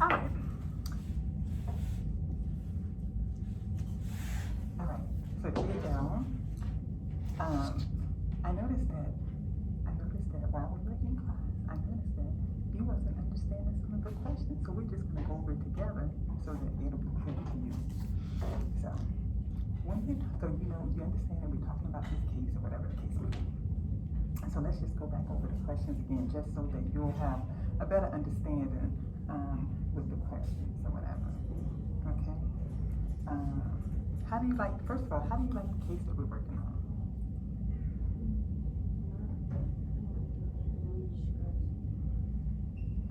All right. All right. So here you go. I noticed that while we were in class, I noticed that you wasn't understanding some of the questions. So we're just gonna go over it together so that it'll be clear to you. So you understand that we're talking about this case or whatever the case may be. So let's just go back over the questions again, just so that you'll have a better understanding with the questions or whatever. Okay. First of all, how do you like the case that we're working on?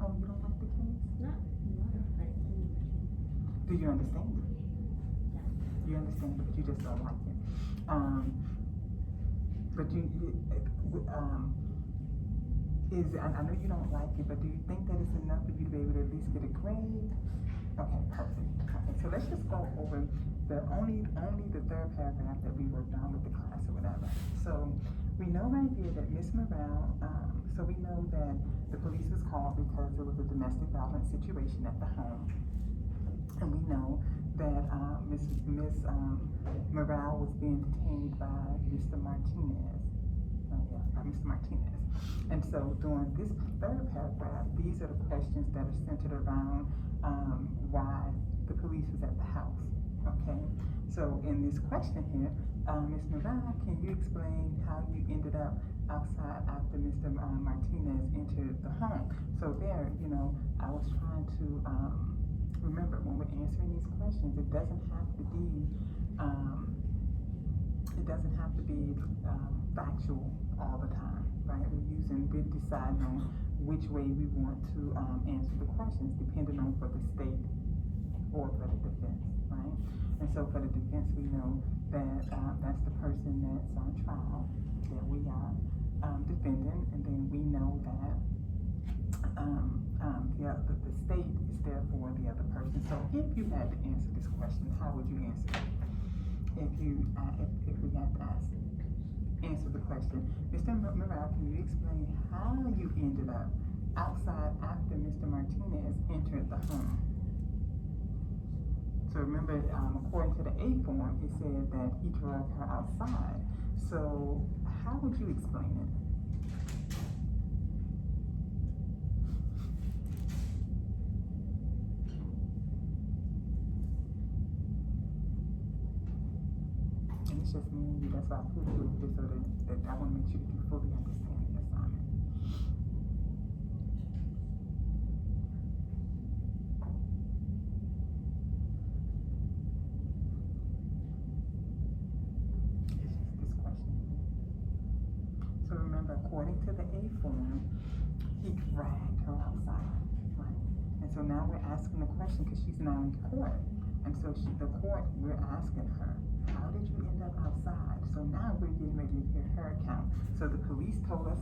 Oh, you don't like the case? No. Do you understand it? Yeah. You understand it, but you just don't like it. I know you don't like it, but do you think that it's enough for you to be able to at least get a grade? Okay, perfect. Okay, so let's just go over only the third paragraph that we worked on with the class or whatever. So we know right here that Miss Morale, so we know that the police was called because there was a domestic violence situation at the home. And we know that Miss Morale was being detained by Mr. Martinez. By Mr. Martinez. And so during this third paragraph, these are the questions that are centered around why the police was at the house. Okay, so in this question here, Ms. Morale, can you explain how you ended up outside after Mr. Martinez entered the home? So there, I was trying to remember when we're answering these questions, it doesn't have to be factual all the time, right? We're deciding on which way we want to answer the questions, depending on for the state or for the defense, right? And so for the defense, we know that that's the person that's on trial that we are defending, and then we know that the state is there for the other person. So if you had to answer this question, how would you answer it? If we had to answer the question, Mr. Morale, can you explain how you ended up outside after Mr. Martinez entered the home? So remember, according to the A form, it said that he drove her outside. So how would you explain it? And it's just me and you, that's why I put you just so that I want to make sure that you fully understand the assignment. So remember, according to the A form, he dragged her outside, right? And so now we're asking the question because she's now in court. And so we're asking her, how did you end up outside? So now we're getting ready to hear her account. So the police told us,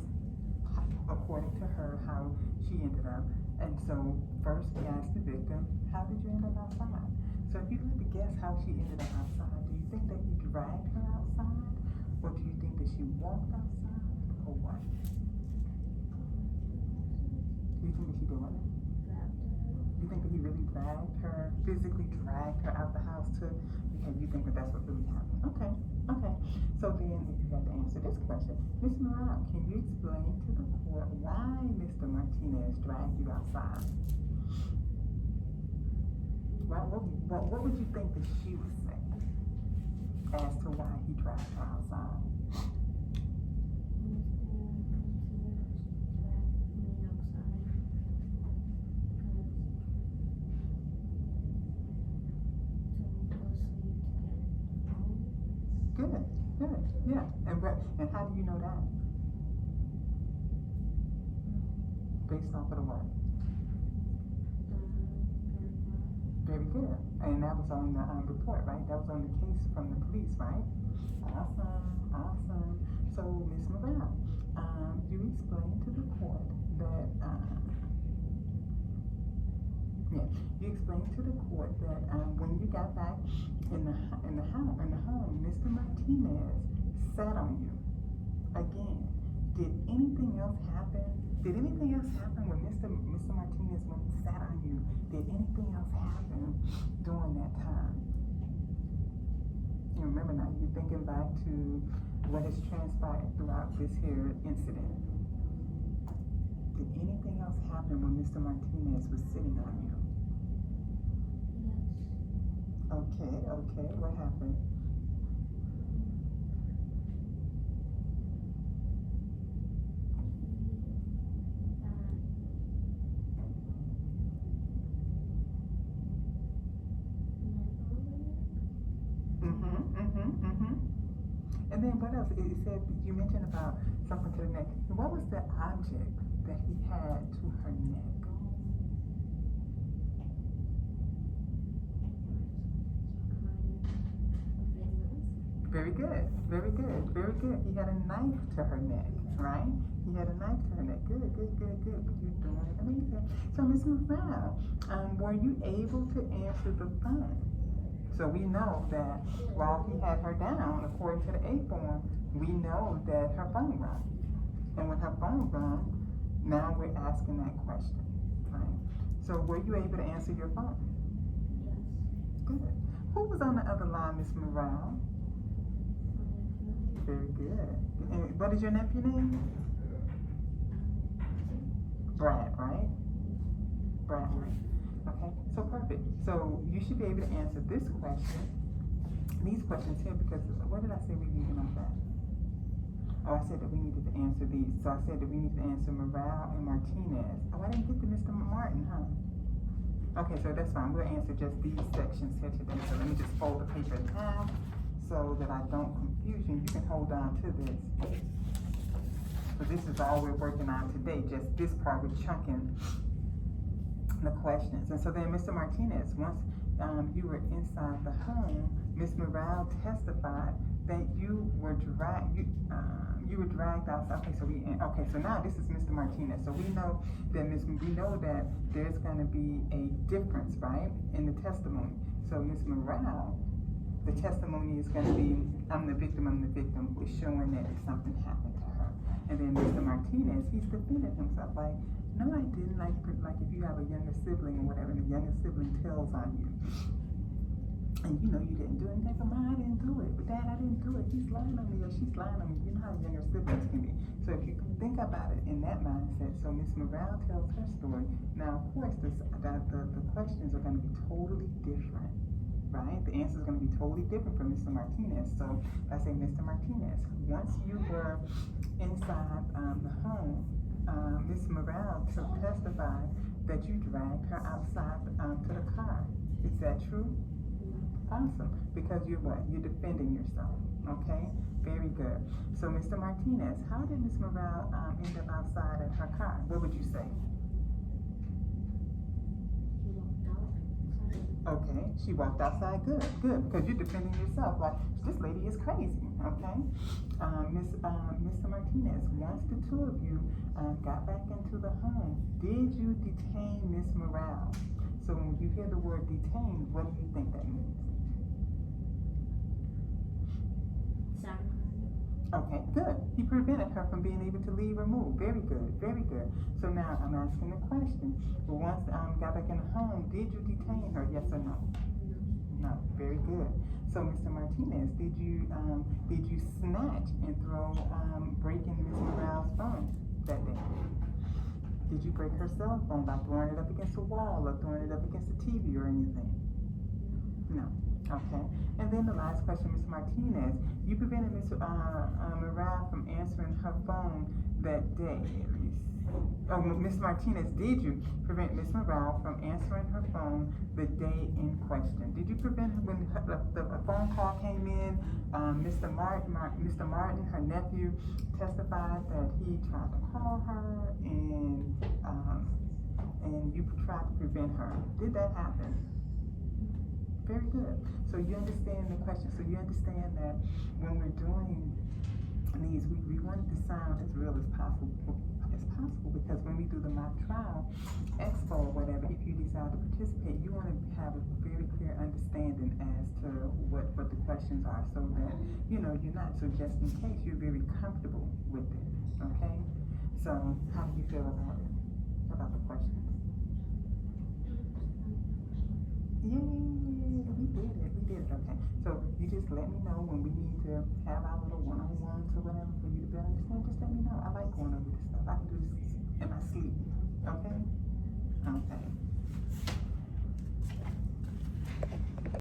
according to her, how she ended up. And so first we asked the victim, how did you end up outside? So if you had to guess how she ended up outside, do you think that he dragged her outside? Or do you think that she walked outside? Or what? Do you think that she did what? You think that he really physically dragged her out the house too? Because you think that that's what really happened. Okay. So then if you had to answer this question, Ms. Morale, can you explain to the court why Mr. Martinez dragged you outside? What would you think that she would say as to why he dragged her outside? Good, yeah. And how do you know that? Based off of the what? Very good. And that was on the report, right? That was on the case from the police, right? Awesome. So, Ms. Morale, you explained to the court that when you got back in the home, Mr. Martinez sat on you again. Did anything else happen? When Mr. Martinez went and sat on you? Did anything else happen during that time? You remember now, you're thinking back to what has transpired throughout this here incident. Did anything else happen when Mr. Martinez was sitting on you? Yes. Okay, what happened? And then what else? It said, you mentioned about something to the neck. What was the object that he had to her neck? Very good, very good, very good. He had a knife to her neck, right? He had a knife to her neck. Good. You're doing amazing. So, Ms. Morale, were you able to answer the phone? So we know that while he had her down, according to the A form, we know that her phone rang. And when her phone rang, now we're asking that question, right? So were you able to answer your phone? Yes. Good. Who was on the other line, Miss Morale? Very good. And what is your nephew's name? Brad, right? Bradley. Okay, so perfect. So you should be able to answer this question, these questions here, because what did I say we needed on that? Oh, I said that we needed to answer these. So I said that we needed to answer Morale and Martinez. Oh, I didn't get to Mr. Martin, huh? Okay, so that's fine. We'll answer just these sections here today. So let me just fold the paper in half so that I don't confuse you. You can hold on to this. So this is all we're working on today, just this part we're chunking the questions. And so then Mr. Martinez, once you were inside the home, Ms. Morale testified that you were dragged outside. Okay, so now this is Mr. Martinez. So we know that there's gonna be a difference, right, in the testimony. So Ms. Morale, the testimony is gonna be, I'm the victim, was showing that something happened to her. And then Mr. Martinez, he's defending himself like, no, I didn't. Like if you have a younger sibling or whatever, and the younger sibling tells on you, and you know you didn't do anything, but Mom, I didn't do it. But Dad, I didn't do it. He's lying on me or she's lying on me. You know how younger siblings can be. So if you think about it in that mindset, so Miss Morale tells her story. Now, of course, the questions are going to be totally different, right? The answer is going to be totally different from Mr. Martinez. So I say, Mr. Martinez, once you were inside the home, Miss Morale testified that you dragged her outside to the car. Is that true? Awesome. Because you're what? You're defending yourself. Okay? Very good. So, Mr. Martinez, how did Miss Morale end up outside in her car? What would you say? Okay, she walked outside. Good, because you're defending yourself. Like, this lady is crazy, okay? Mr. Martinez, once the two of you got back into the home, did you detain Miss Morale? So when you hear the word detain, what do you think that means? Okay, good. He prevented her from being able to leave or move. Very good, very good. So now I'm asking a question. Once got back in the home, did you detain her? Yes or no? No. Very good. So Mr. Martinez, did you snatch and throw breaking Miss Morale's phone that day? Did you break her cell phone by throwing it up against a wall or throwing it up against a TV or anything? No. Okay. And then the last question, Ms. Martinez, you prevented Ms. Morale from answering her phone that day. Oh, Ms. Martinez, did you prevent Ms. Morale from answering her phone the day in question? Did you prevent her when the phone call came in? Mr. Martin, her nephew, testified that he tried to call her and you tried to prevent her. Did that happen? Very good. So you understand the question. So you understand that when we're doing these, we want it to sound as real as possible, because when we do the mock trial, expo or whatever, if you decide to participate, you want to have a very clear understanding as to what the questions are, so that, you know, you're not, so just in case, you're very comfortable with it, okay? So how do you feel about it, about the questions? just let me know when we need to have our little one-on-ones or whatever for you to better understand. Just let me know. I like going over this stuff. I can do this in my sleep. Okay? Okay.